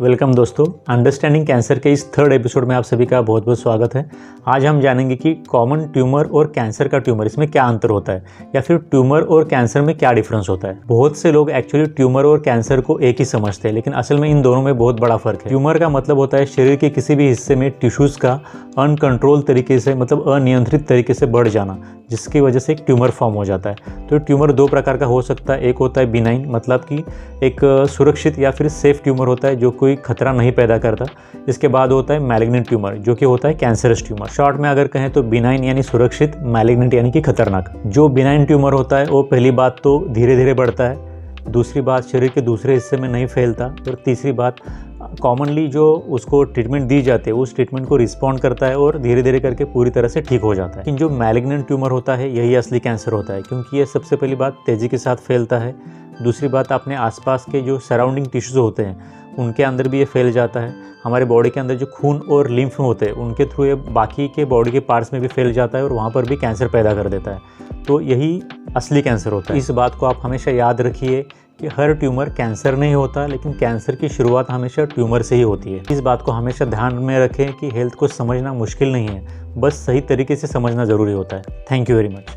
Welcome दोस्तों, understanding cancer के इस थर्ड एपिसोड में आप सभी का बहुत बहुत स्वागत है। आज हम जानेंगे कि कॉमन ट्यूमर और कैंसर का ट्यूमर इसमें क्या अंतर होता है या फिर ट्यूमर और कैंसर में क्या डिफरेंस होता है। बहुत से लोग एक्चुअली ट्यूमर और कैंसर को एक ही समझते हैं, लेकिन असल में इन दोनों में बहुत बड़ा फर्क है। ट्यूमर का मतलब होता है शरीर के किसी भी हिस्से में टिश्यूज का अनकंट्रोल तरीके से मतलब अनियंत्रित तरीके से बढ़ जाना, जिसकी वजह से एक ट्यूमर फॉर्म हो जाता है। तो ट्यूमर दो प्रकार का हो सकता है। एक होता है बिनाइन, मतलब कि एक सुरक्षित या फिर सेफ ट्यूमर होता है जो कोई खतरा नहीं पैदा करता। इसके बाद होता है मैलिग्नेंट ट्यूमर जो कि होता है कैंसरस ट्यूमर। शॉर्ट में अगर कहें तो बिनाइन यानी सुरक्षित, मैलिग्नेंट यानी कि खतरनाक। जो बिनाइन ट्यूमर होता है वो पहली बात तो धीरे धीरे बढ़ता है, दूसरी बात शरीर के दूसरे हिस्से में नहीं फैलता, और तीसरी बात कॉमनली जो उसको ट्रीटमेंट दी जाती है उस ट्रीटमेंट को रिस्पॉन्ड करता है और धीरे धीरे करके पूरी तरह से ठीक हो जाता है। लेकिन जो मैलिग्नेंट ट्यूमर होता है यही असली कैंसर होता है, क्योंकि ये सबसे पहली बात तेज़ी के साथ फैलता है। दूसरी बात अपने आसपास के जो सराउंडिंग टिश्यूज होते हैं उनके अंदर भी ये फैल जाता है। हमारे बॉडी के अंदर जो खून और लिम्फ होते हैं उनके थ्रू ये बाकी के बॉडी के पार्ट्स में भी फैल जाता है और वहाँ पर भी कैंसर पैदा कर देता है। तो यही असली कैंसर होता है। इस बात को आप हमेशा याद रखिए कि हर ट्यूमर कैंसर नहीं होता, लेकिन कैंसर की शुरुआत हमेशा ट्यूमर से ही होती है। इस बात को हमेशा ध्यान में रखें कि हेल्थ को समझना मुश्किल नहीं है, बस सही तरीके से समझना ज़रूरी होता है। Thank you very much.